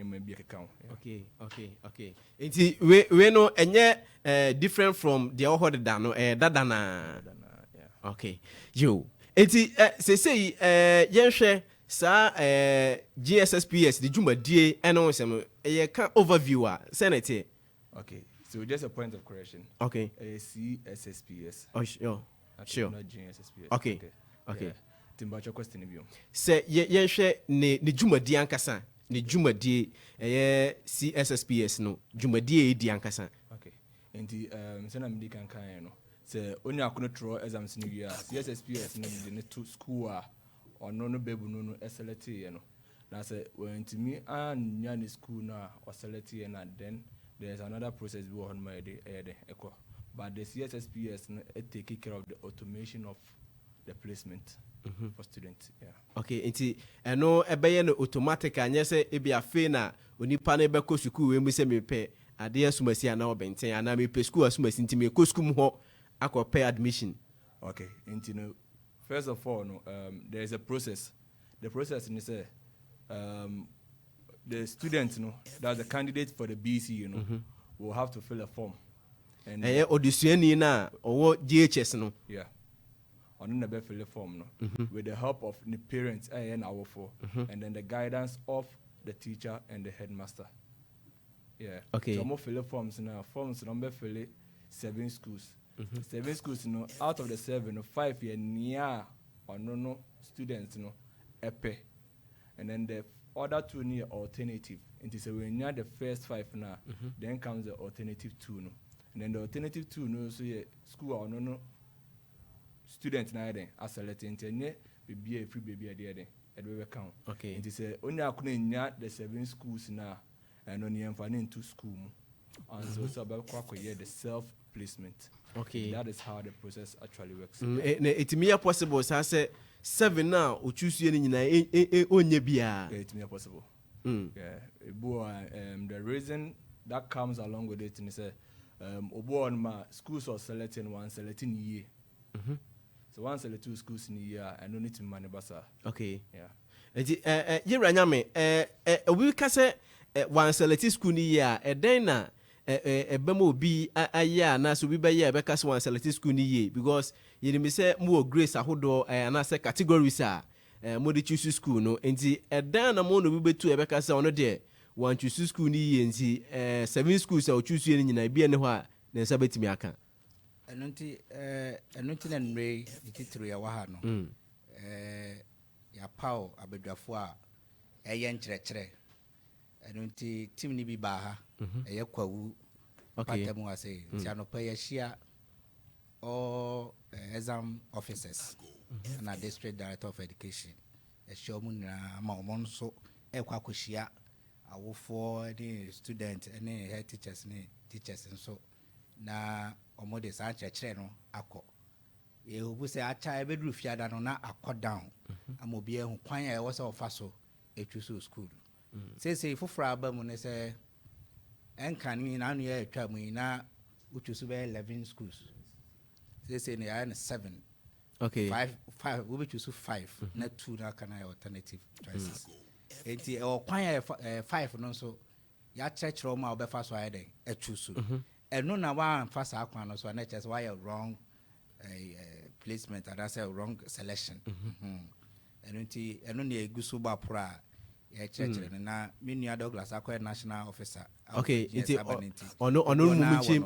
you may be account. Okay. We know any different from the other dano dadana. Yeah. Okay. You. Say yenhwe sa GSSPS the Juma DA and on some can overview Senate. Okay. So just a point of correction. Okay. CSSPS. Oh sure. Not GSSPS. Okay. Timbacho question if you. Say yenhwe ne Juma DA ankasa. Ne Juma DA CSSPS no. Juma DA di ankasa. Okay. Enti sena mdi kan no. Say only akuno throw exams in year. CSSPS no the to school or no baby no SLT you know. Now say when to me and nyani school na or SLT and then there's another process we on my echo. But the CSSPS it take care of the automation of the placement for students. Yeah. Okay, nti eno ebeye no automatic anya se e bia fe na onipa na ebe ko school we mu se me pe ade asumasi ana obenten ana me pe school asumasi nti me ko school mu ho akọ admission. Okay, nti no first of all no there is a process. The process is the student that's the candidate for the BC will have to fill a form. And auditioning na or GHS no. Yeah. On the fill a form with the help of the parents and then the guidance of the teacher and the headmaster. Yeah. Okay. So more fill a forms now. Forms number fill 7 schools. 7 schools out of the 7 5 year near or no students epe. And then the other 2 near alternative. And so when you the first 5 now, then comes the alternative 2 no. And then the alternative 2 no so school or no student na then as selected and be a free baby there then it will count. Okay. And say only I couldn't near the 7 schools now and only I'm finding 2 school. And so about the self placement. Okay. That is how the process actually works. It may possible say 7 now or choose you in onye bia. It may possible. Yeah. The reason that comes along with it is obo ma schools are selecting year. So one select 2 schools in a year and no need to manage basa. Okay. Yeah. Nyame we ka say one select school ni year then na ebemo bi aya na so bi be year be ka say one select school ni year because you me say mo grace ahodo na say categories mo dey choose school no enti then na mo no bi betu be ka say ono de one choose school ni year enti 7 schools o choose ni nyina bi ene ho a na nsa betimi aka enunti na nre titiri ya wa ha no ya pao abedwafo a eye nkyerɛkyerɛ enunti team ni bi ba ha eye Kwahu patemu ase ti anopa ya hia all exam officers and district director of education show mu na ma omo nso ekwa akohia awofo any student any head teachers nso na omo de sa kyerɛkyerɛ no akɔ ehubu se acha ebeduru fiada no na akɔ down amobi ehu kwan ya wo se ofa so etwu school say fofora aba mu ne se enkani na anu ya etwa mu na utwu so be 11 schools say ne ya 7. Okay. 5 we be choose 5 na 2 na kana alternative choices enti e kwan ya 5 no so ya kyerɛkyerɛ ma obefa so ayɛ den etwu so eno na wa fast akwan no so na chess why wrong placement and that's a wrong selection eno na eguso ba pra ya church na menu Douglas akwai national officer. Okay, it's ono mumuchi.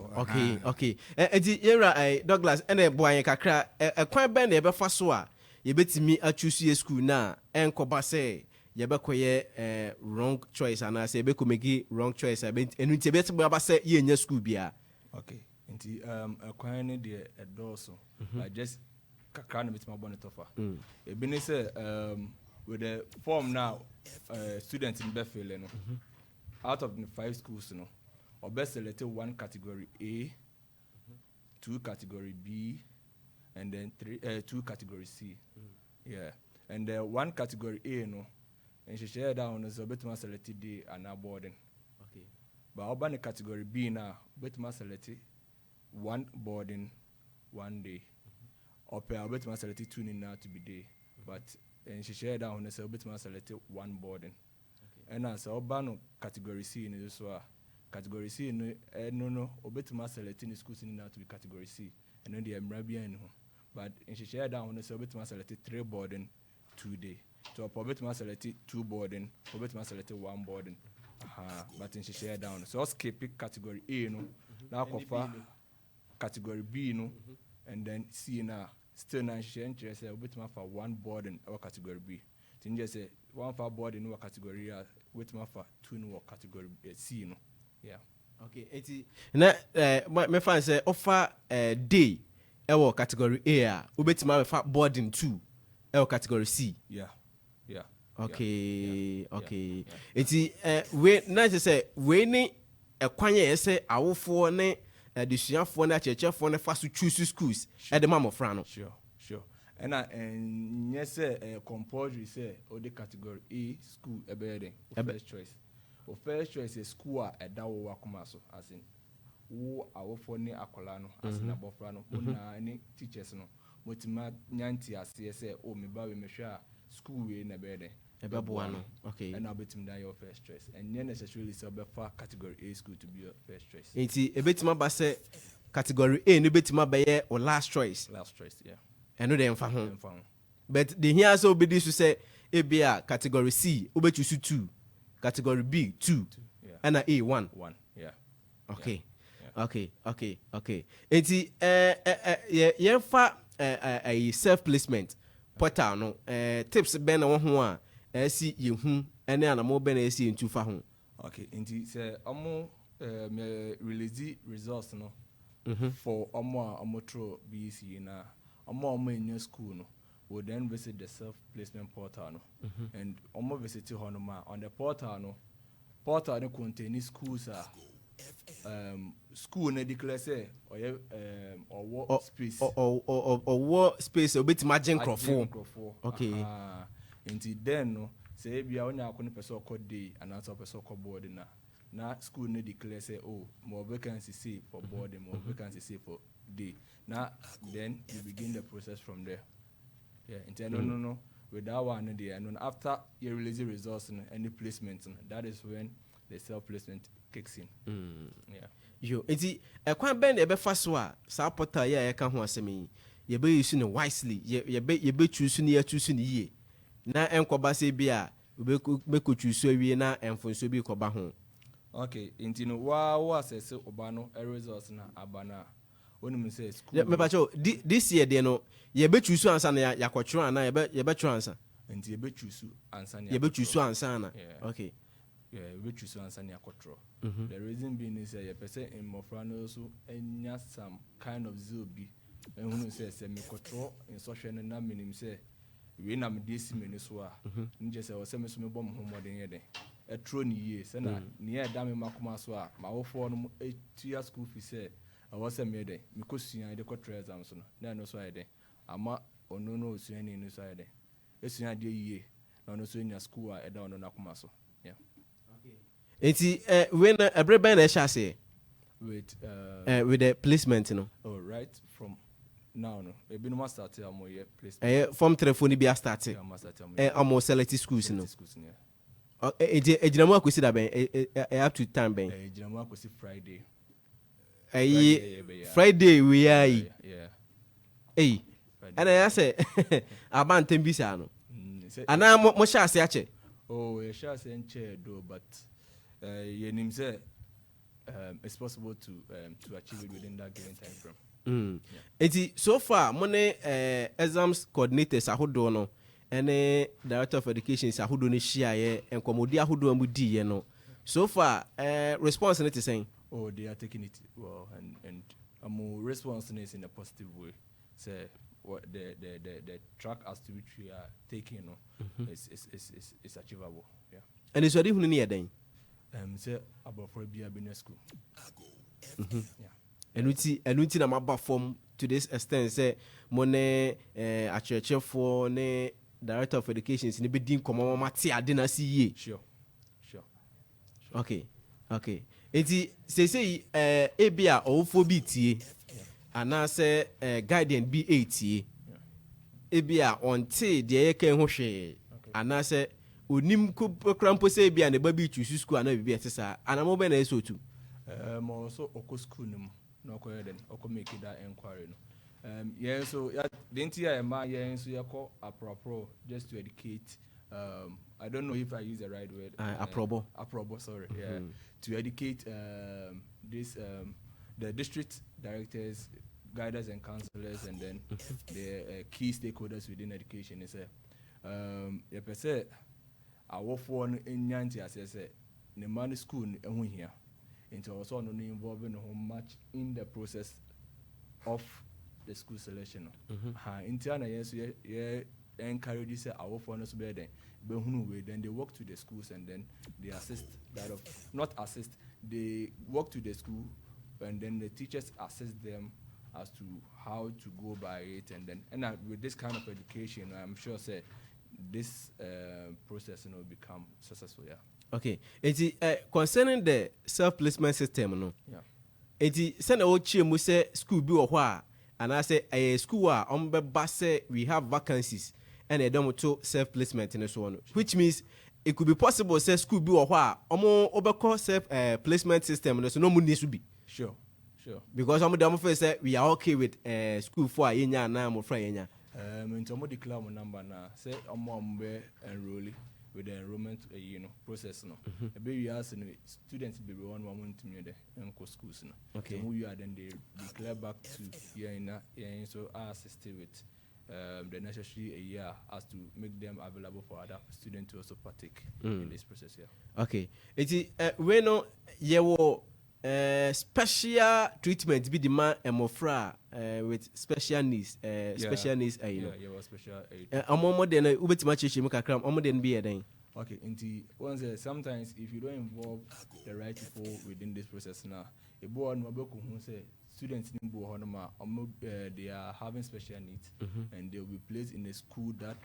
Okay. Enti yera Douglas ene boanye kakra kwan ben na ebe fa so a ye betimi a choose school na enkoba say ye be koye wrong choice and say be ko make wrong choice enu nti be tbo ba say ye nya school bia. Okay. Nti kwan ne de edoso like just kakra na betimi abone tofa. E bi ne say with the form now students in Bethel out of the 5 schools or best selected 1 category A, 2 category B, and then 2 category C. Yeah, and 1 category A and she share down as a bit more selected day and boarding. Okay, but urban category B now bit more selected 1 boarding 1 day, or per bit more selected 2 now to be day, but and she shared down as a bit more selected 1 boarding. Okay. and as Obano category C in this one. Category C no obetuma selecting the schools in now to be category C and then the Mrabian but in share down so obetuma selected 3 boarding 2 day so obetuma selected 2 boarding obetuma selected 1 boarding but in share down so skip category A no now cover category B no and then C now still now share interest obetuma for 1 boarding or category B then just say 1 for boarding or category A obetuma for 2 no category C no. Yeah. Okay. Eti na me fan say offer day ewo category A ubetima me fa boarding 2 ewo category C. Yeah. Yeah. Okay. Yeah. Okay. Yeah. Eti we na say we ni ekwan ye say awofo ne desuafo na chechefo ne fa so choose schools e de mamofra no. Sure. And yes compulsory say o the category A school e be first choice. O first choice is school at Dawo Wakumaso, as in who our phone Akolano, as in Abofrano, any teachers no, Motima Nyanti as CSA, oh, me baby me share school in a bed, a babuano, okay, and I'll bet him your first choice, and then necessarily so far category A school to be your first choice. It's a bit my basse category A, no bit my baye or last choice, yeah, and no them found. But the here so be this to say, ABA category C, Ubet you 2. Category B 2 and A 1. Yeah. Okay. Yeah. Okay. Enti ye fa a self placement portal no tips ben na ho a si yehu ene anamo ben na si ntu fa ho. Okay. Enti say omo me release results no for omo through BC na omo in school no will then visit the self-placement portal no? And almost visit Honoma on the portal no contain schools school ne declare say or what space or what space a bit margin crofo. Okay. Until then no say bia onya akoni person code day and answer person code board na school ne declare say oh more vacancy say for boarding more vacancy say for day. Now then you begin the process from there. Yeah, no. With that one there, and after you release the results and any placement, that is when the self-placement kicks in. Yeah. Yo, enti ekwan ben e be fa so a sa portal ya ka ho asemi ye be use no wisely ye be choose no ye choose no ye na enkoba se bi a be ko choose awie na enfonso bi koba ho. Okay, enti no wa assess oba no results na abana onum say school. Me pa cho this year dey no ye be choose ansa na yakotro ana ye be tro ansa. Enti ye be choose ansa na ye be choose ansa na. Okay. Yeah, we choose ansa na yakotro. The reason being is a person in Mofrano so enya some kind of zeal be and who says me control in social and na minim say we na me this mini so a nje say o say me so me bom homoden ye den e tro ni ye say na ne e da me makoma so a ma wo fo no 8 years school fee say I was a me den me ko sua de control exams no na no so den ama ono no sua ni no so den e sua de ye na no so nya school a e da ono na koma so. Yeah. Enti when everybody na shase with the placement no. Oh, right from now no e bi no ma start am ye placement form telephone bi a start am select schools no. Ejinamu akosi da ben up to time ben ejinamu akosi Friday Friday we are yeah and I say abantem bi sa no ana mo shase ache. Oh, a shase enche do but yenim say it's possible to achieve it within that given time frame. Eti so far money exams coordinators ahodo no ene director of education is ahodo ne hia ye enkomodi ahodo amudi ye no so far response net is saying oh they are taking it well and response is in a positive way. Say what the track as to which we are taking no is achievable. Yeah. And it's already hunu ne den say about for be a business school. Yeah. And we na maba form to this extent say money a church for ne director of education in be din komo mate ade na si ye. Sure. Okay. Enti say ebia ofo bi tie ana say guidance bi tie ebia onte de ye kan ho hwe ana say onim krampo say bia ne baby choose school na bibia tesa anamo be na eso tu also oko school no no ko then oko make that inquiry no yeah so yeah the entire man yeah so yako apropro just to educate I don't know if I use the right word approbo sorry yeah to educate this the district directors, guiders and counselors, and then the key stakeholders within education is a per se our phone in Yanti as I said the money school here into also no involving much in the process of the school selection. Interna yes yeah encourage say our phone is better then they walk to the schools and then they assist that of not assist they walk to the school and then the teachers assist them as to how to go by it and then with this kind of education I'm sure say this process will become successful. Yeah. Okay. Concerning the self-placement system no. Yeah. Send a ochie mu say school bi wo ho and I say a school be say we have vacancies and they don't to self-placement in so one, which means it could be possible say school bi wo ho omo obekọ self placement system so no mu need to be. Sure. Because some of them say we are okay with school for yenya na mo fra yenya. Into mo declare mo number na say omo be enroll with the enrollment process no. Ebe we ask students be one moment to me there enko schools no. Okay. So we are then they declare back to here so assist with the necessary a year as to make them available for other students to also partake in this process. Yeah. Okay. We know yewo special treatment be the man emofra with special needs special needs you know. Yeah, special aid. Omo de na ubetima cheche mu kakram omo de be eden. Okay, once sometimes if you don't involve the right people within this process now, a boy no be ko hu say students in Bohonoma, they are having special needs and they will be placed in a school that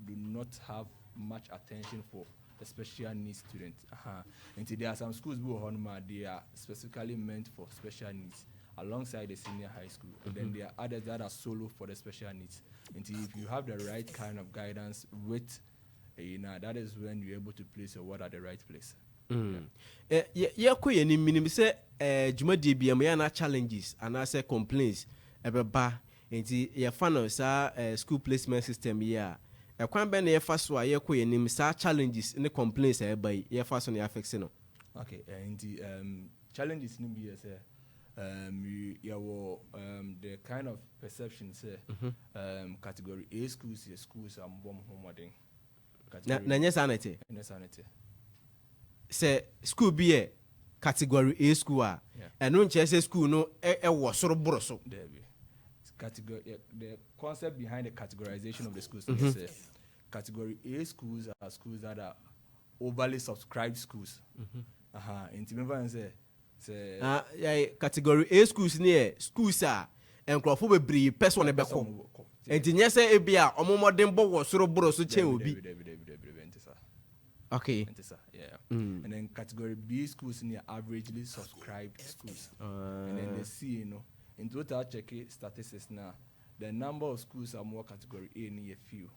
do not have much attention for the special needs students. And there are some schools Bohonoma, they are specifically meant for special needs alongside the senior high school. And then there are others that are solo for the special needs. And if you have the right kind of guidance with that is when you're able to place your word at the right place. Ko ni say jumadi bia me na challenges and I say complaints ebeba enti ye fan sa school placement system here kwan be na ye fa so a ye ko ni sa challenges ne complaints eba ye fa so na affect no. Okay, and challenges ni be say the kind of perception say category A schools are more modern. Na sanity. Say school be category A school and no say school no was sort of broso. The concept behind the categorization of the schools is category A schools are schools that are overly subscribed schools. Category A schools near schools are and Nkawkaw be person e be ko. Enti nya say e bia omomodin bo wo soro broso chen obi. Okay. Yeah. And then category B schools near averagely subscribed schools. And then they see, in total check statistics now, the number of schools are more category A near few.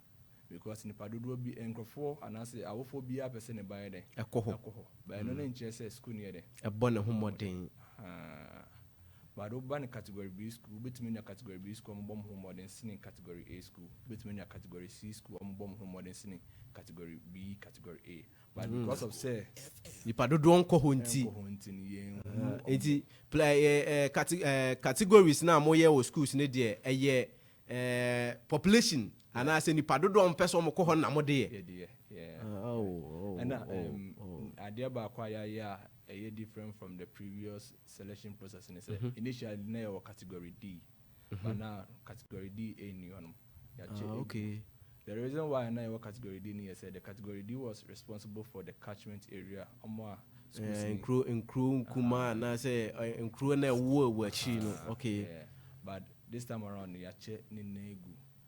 Because in Padudu be Nkawkaw and I say I will be a person by there. Alcohol. But I don't know school near there. A bonnet homodin. But over category B school, between a category B school, bomb home modern singing category A school, between a category C school, bomb home modern singing category B, category A. But because of say, the Padudu hunting, categories now more year schools in a year population, and I say the Padudu person moko na mode. Oh. And idea about acquire a year different from the previous selection process. And initially, they were category D, but now category D ain't new. Okay. The reason why I was category D is the category D was responsible for the catchment area. Kuma na say na wo okay. But this time around, we are checking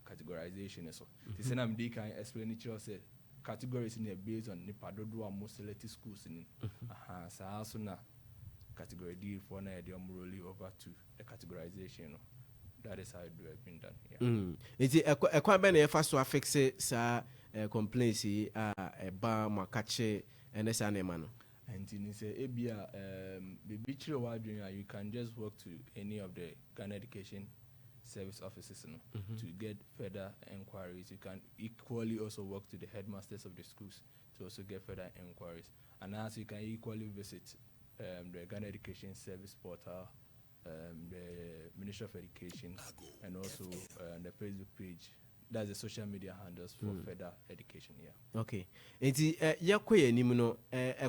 categorization. So this is I'm can explain it. Say categories in based on Nipadodo and most selected schools in. So also na category D for na the rolling over to the categorization. That is how it would have been done. Yeah. It's a quite many first to affix sa complaints ba makache and esa na no. And in say ebia baby you can just walk to any of the Ghana Education Service offices to get further inquiries. You can equally also walk to the headmasters of the schools to also get further inquiries. And as you can equally visit the Ghana Education Service portal, the Ministry of Education, and also the Facebook page. That's the social media handles for further education. Yeah. Okay. Enti yakoye ni no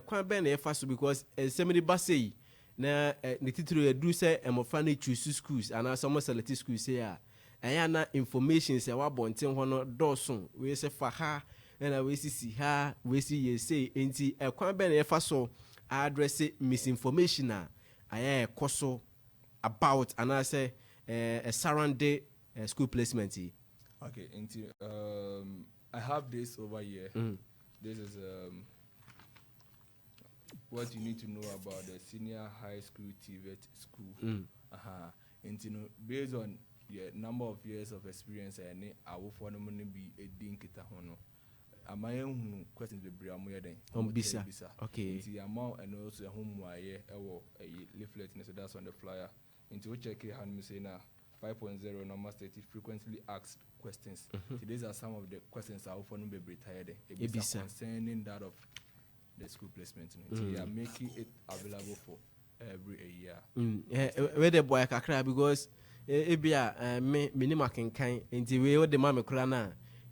kwan ben na yefa so because semini ba sei na ne titiro edu say emofra na choose schools and some select schools say ya na information say wa bonten ho no doson we say fa ha na we si ha we si ye say enti kwan ben na yefa so address misinformation aya ekoso about and I say a surrounding school placement. Okay, I have this over here. This is what you need to know about the senior high school TVET school. Based on the number of years of experience, I will for the money be a dinkita hono. Am I questions be Briamoya then? Bisa. Okay. The amount and also a home wire a leaflet, so that's on the flyer. Into which check hand me say now 5.0 number stated frequently asked questions. These are some of the questions I often be retired concerning that of the school placement. They are making it available for every year. Where the boy kakra because ebia me minima kenkan enti we o de ma me kura na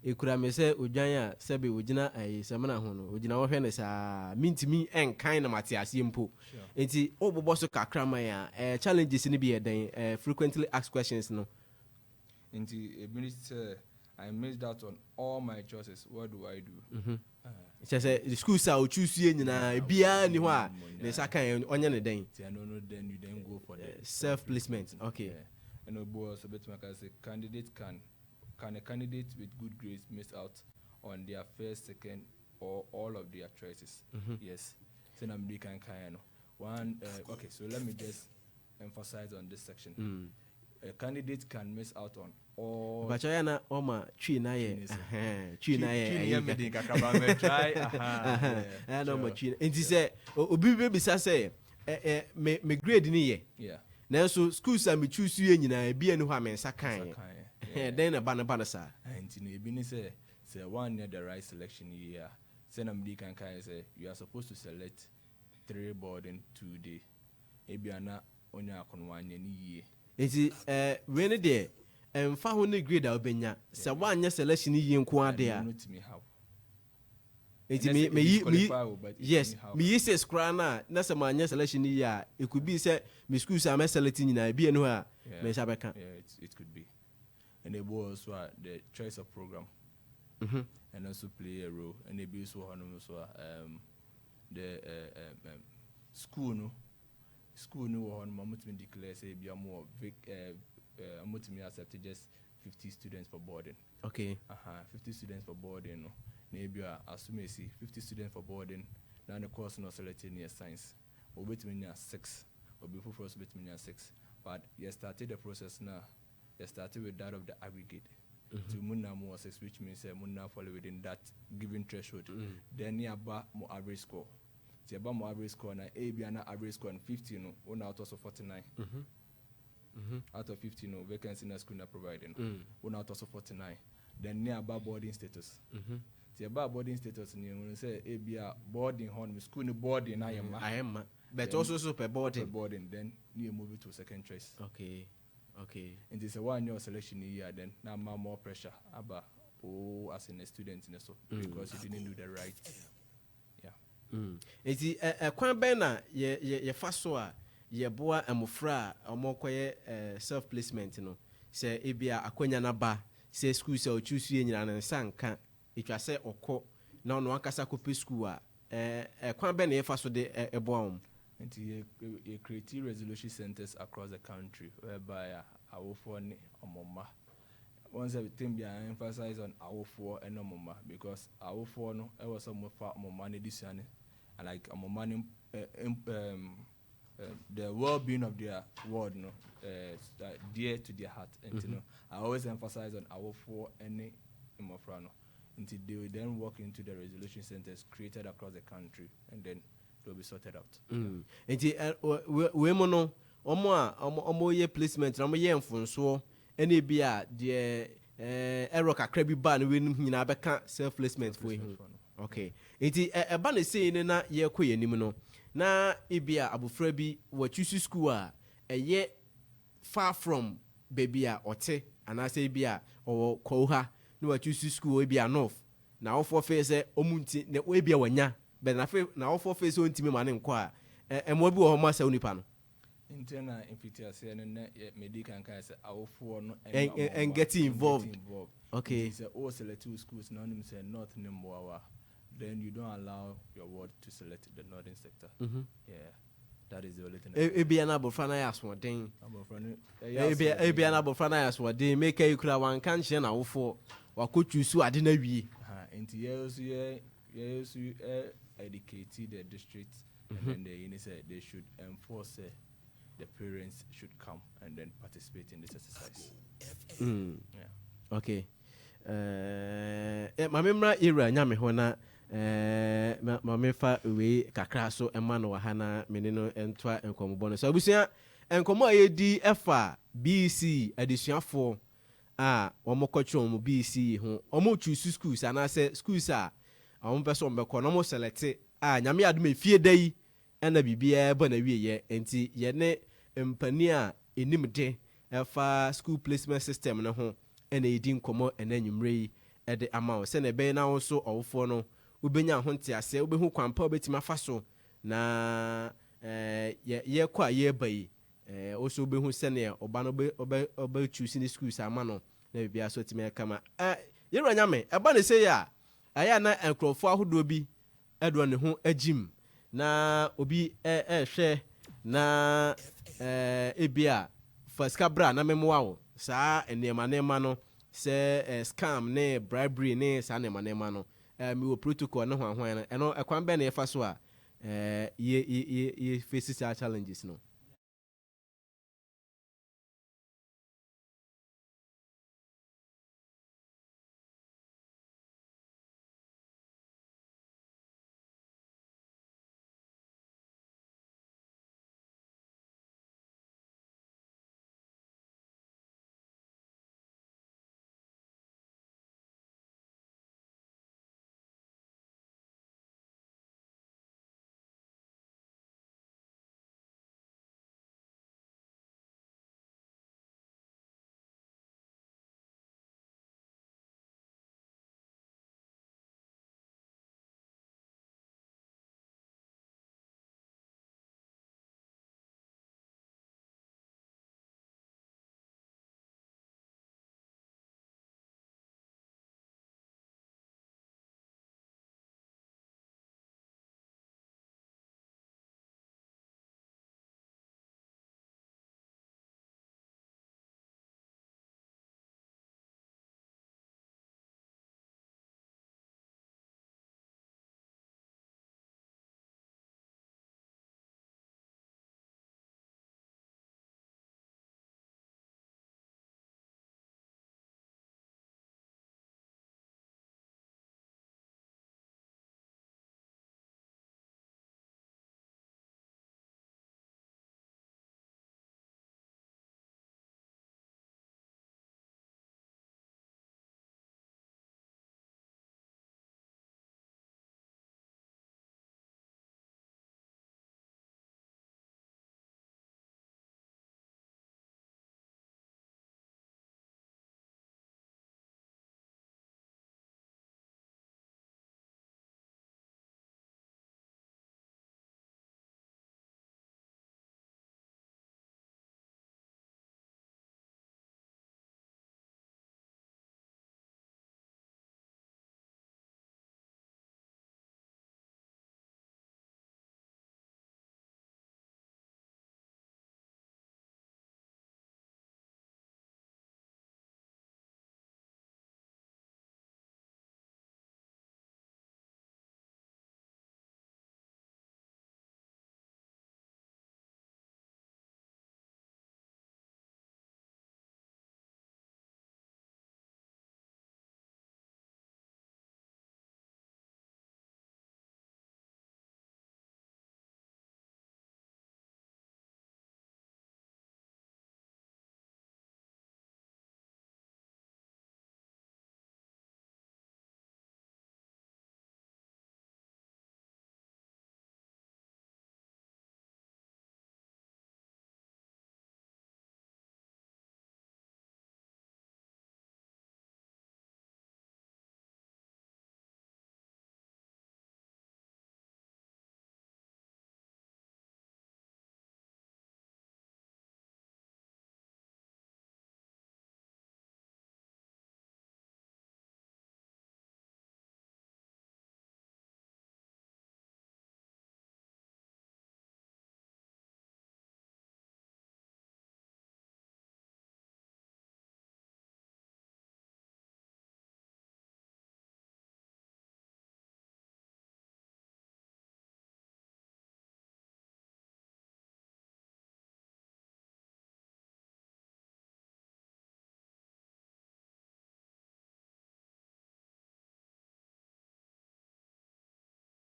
ekura me se odwan a sebe ogina semana ho no ogina wo hwe ne sa mintimi enkan na mate ase mpo enti obobo so kakra man ya challenges ni bi eden frequently asked questions no enti minister I missed out on all my choices. What do I do? The schools are choose you na bia ni ho a ne sakan onye ne den no then you then go for the self placement. Okay. And a boy so better say candidate can a candidate with good grades miss out on their first, second, or all of their choices? Yes. So I'm big and kind. One. Okay. So let me just emphasize on this section. A candidate can miss out on all. But I na oma tree na ye. Tree na ye. Tree me dinka try. I know my tree. And he say, obi be say, me grade ni ye. Yeah. Now so schools are me choose you nyina bia ni ho amensa kan. Then a banner sir. And in say 1 year the right selection year. Send them big and kind say you are supposed to select 3 boarding 2 day. Ebiana onya akon 1 year ni year. Enti we ne de emfa ho ne grade a obenya se 1 year selection year nko ade a. Enti me yi say scra na se ma anya selection year it could be say me schools are selecting nyina bia no a me sha beka. Yeah, it could be. And they also the choice of program, and also play a role. And they also the school no on Mamutmi declare say be a more Mamutmi accepted just 50 students for boarding. Okay. 50 students for boarding. No, maybe assume 50 students for boarding. Now the course no selected near science. Or between 6, or before first between 6. But you started the process now. You started with that of the aggregate to Munna more 6, which means Munna fall within that given threshold. Then you have more average score. So you have more average score, and A be an average score on 50, no, 1 out of 49. Out of 50, no, vacancy in a school not providing. 1 out of 49. Then nearby boarding status. So you have boarding status, and you say A be a boarding home, school boarding, I am. But then, also super boarding. Then you move it to second choice. Okay. And it's a 1 year selection year, then now more pressure about as in a student in so because you didn't do the right. Yeah. Eti kwan ben na ye fa so a ye boa amofra omokoye self placement no se ebia akwanya na ba se school se o choose ye nyina na sanka etwa se okọ na ono akasa kope school a kwan ben na ye fa so de eboa and you create resolution centers across the country whereby our phone omoma. Once everything be emphasize on our four and omoma because our phone was some money this year and like money the well-being of their world no dear to their heart and you know I always emphasize on our four any imofrano until they will then walk into the resolution centers created across the country, and then they'll be sorted out. We mono omo ye placement na mo ye mfonso ene bia de error kakra bi ba na we nyina beka self placement for him. Okay. Enti eba na sei ne na ye koyenim no na ebia abofra bi wa choose school a eye far from baby a ote anase bia o Kwahu na wa choose school ebia north na ofo fe se omunti na ebia wanya be na ofo fe se ontimi ma ne nko a emo bi wo ho ma sa onipa no internal infiltration and medical and say awfo no and getting involved. Okay. It's all selective schools no name say north nimboawa. Then you don't allow your ward to select the northern sector. Yeah. That is the only thing. Ebia na bofana ya aswoden. Ebia na bofana ya aswoden make you kura wan kan hye na awfo wakochusu ade na wie. Enti you educate the district and then they should enforce the parents should come and then participate in this exercise. Yeah. Okay. My memra era nyame ho na ma mefa we kakra so ema no wahana meneno entwa enkomo no so abusia enkomo ayedi efa BC adisuafo a omokotwe mu BC ho omo choose schools anase schools a omo peso mbekọ no mo select a nyame adom efie dai na bibia ba na wieye enti ye ne mpani a enimde efa school placement system no ho ena edi nkomo ena nwumre yi ede ama se na be na wo so owofo no ubenya ho ntiase ubehu kwampa obetima fa so na ye kwa ye bai oso ubehu se na oba no obe choose ni schools ama no na bibia so time kama ye ranyame eba ne se ya aya na enkrofo ahodo bi edo ne ho agim na obi hwe na ebia faska bra na memoa wo saa enema no se scam ne bribery ne saa enema no mi wo protocol no ho eno ekwan be na ye fa so a ye face challenges no.